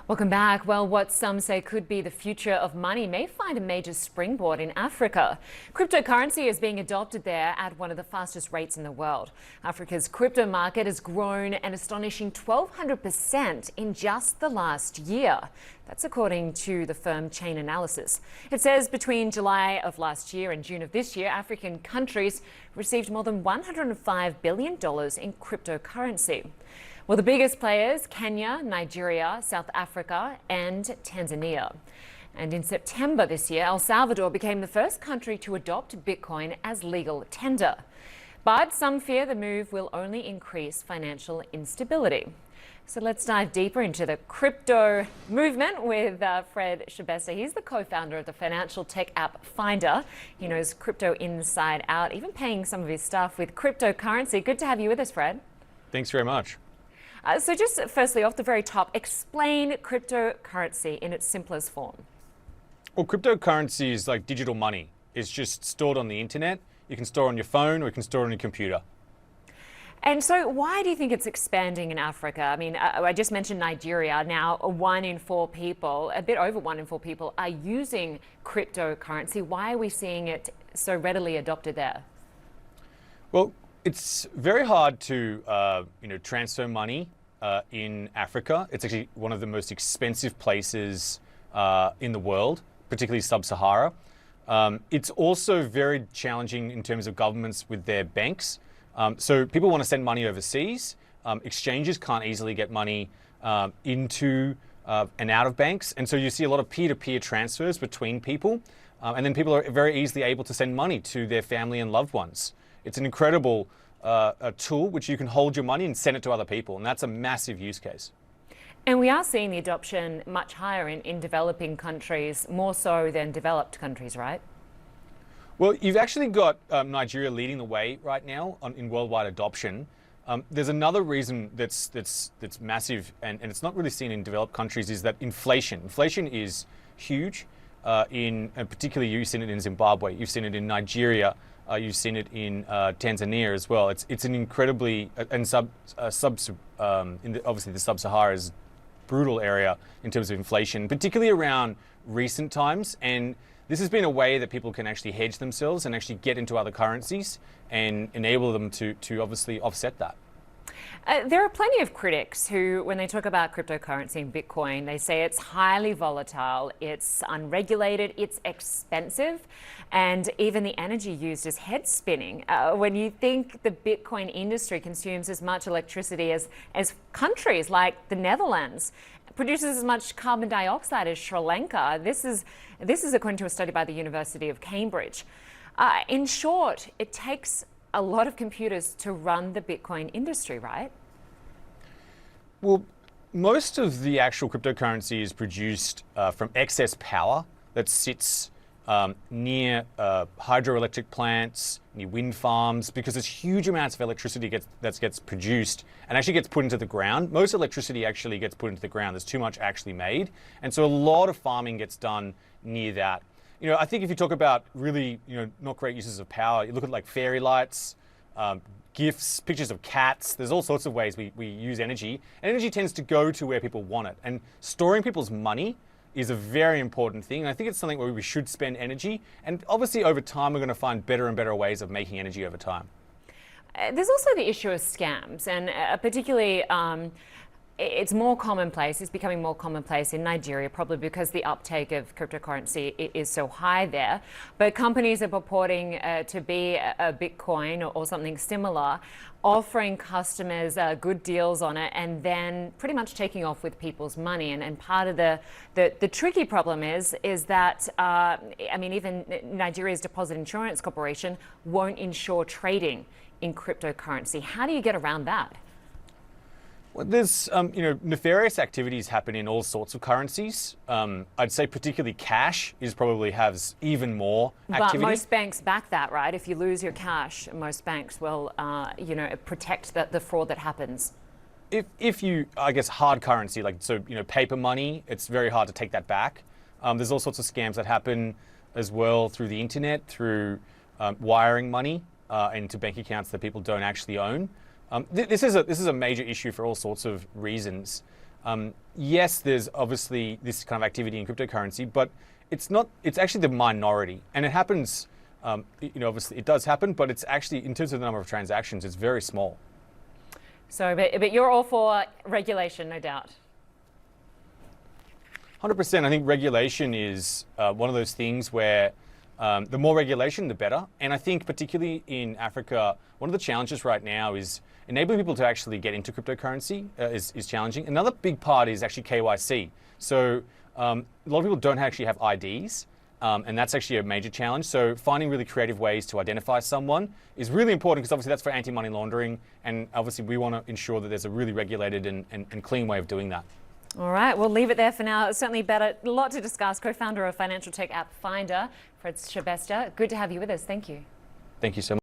Welcome back. Well, what some say could be the future of money may find a major springboard in Africa. Cryptocurrency is being adopted there at one of the fastest rates in the world. Africa's crypto market has grown an astonishing 1,200% in just the last year. That's according to the firm Chainalysis. It says between July of last year and June of this year, African countries received more than $105 billion in cryptocurrency. Well, the biggest players, Kenya, Nigeria, South Africa and Tanzania. And in September this year, El Salvador became the first country to adopt Bitcoin as legal tender. But some fear the move will only increase financial instability. So let's dive deeper into the crypto movement with Fred Schebesta. He's the co-founder of the financial tech app Finder. He knows crypto inside out, even paying some of his staff with cryptocurrency. Good to have you with us, Fred. Thanks very much. So just firstly, off the very top, explain cryptocurrency in its simplest form. Well, cryptocurrency is like digital money. It's just stored on the internet. You can store on your phone or you can store on your computer. And so why do you think it's expanding in Africa? I mean, I just mentioned Nigeria. Now, 1 in 4 people, a bit over 1 in 4 people, are using cryptocurrency. Why are we seeing it so readily adopted there? Well, it's very hard to transfer money in Africa. It's actually one of the most expensive places in the world, particularly sub-Sahara. It's also very challenging in terms of governments with their banks. So people want to send money overseas. Exchanges can't easily get money into and out of banks. And so you see a lot of peer-to-peer transfers between people. And then people are very easily able to send money to their family and loved ones. It's an incredible a tool which you can hold your money and send it to other people, and that's a massive use case. And we are seeing the adoption much higher in developing countries, more so than developed countries, right? Well, you've actually got Nigeria leading the way right now in worldwide adoption. There's another reason that's massive, and it's not really seen in developed countries, is that inflation. Inflation is huge, and particularly you've seen it in Zimbabwe, you've seen it in Nigeria, you've seen it in Tanzania as well. It's an incredibly, obviously the sub-Sahara is brutal area in terms of inflation, particularly around recent times. And this has been a way that people can actually hedge themselves and actually get into other currencies and enable them to obviously offset that. There are plenty of critics who, when they talk about cryptocurrency and Bitcoin, they say it's highly volatile, it's unregulated, it's expensive, and even the energy used is head spinning. When you think the Bitcoin industry consumes as much electricity as countries like the Netherlands, produces as much carbon dioxide as Sri Lanka. This is according to a study by the University of Cambridge. In short, it takes a lot of computers to run the Bitcoin industry, right? Well, most of the actual cryptocurrency is produced from excess power that sits near hydroelectric plants, near wind farms, because there's huge amounts of electricity that gets produced and actually gets put into the ground. Most electricity actually gets put into the ground. There's too much actually made. And so a lot of farming gets done near that. I think if you talk about really, not great uses of power, you look at like fairy lights, GIFs, pictures of cats. There's all sorts of ways we use energy. And energy tends to go to where people want it. And storing people's money is a very important thing. And I think it's something where we should spend energy. And obviously over time, we're going to find better and better ways of making energy over time. There's also the issue of scams, and particularly it's more commonplace. It's becoming more commonplace in Nigeria, probably because the uptake of cryptocurrency is so high there. But companies are purporting to be a Bitcoin or something similar, offering customers good deals on it, and then pretty much taking off with people's money. And part of the tricky problem is that even Nigeria's Deposit Insurance Corporation won't insure trading in cryptocurrency. How do you get around that? Well, there's nefarious activities happen in all sorts of currencies. I'd say particularly cash probably has even more activity. But most banks back that, right? If you lose your cash, most banks will, protect the fraud that happens. If you, I guess, hard currency, paper money, it's very hard to take that back. There's all sorts of scams that happen as well through the internet, through wiring money into bank accounts that people don't actually own. This is a major issue for all sorts of reasons. Yes, there's obviously this kind of activity in cryptocurrency, but it's not. It's actually the minority, and it happens. Obviously it does happen, but it's actually, in terms of the number of transactions, it's very small. So, but you're all for regulation, no doubt. 100%. I think regulation is one of those things where the more regulation, the better. And I think particularly in Africa, one of the challenges right now is enabling people to actually get into cryptocurrency is challenging. Another big part is actually KYC. So a lot of people don't actually have IDs, and that's actually a major challenge. So finding really creative ways to identify someone is really important, because obviously that's for anti-money laundering, and obviously we want to ensure that there's a really regulated and clean way of doing that. All right, we'll leave it there for now. It's certainly better. A lot to discuss. Co-founder of financial tech app Finder, Schebesta. Good to have you with us. Thank you. Thank you so much.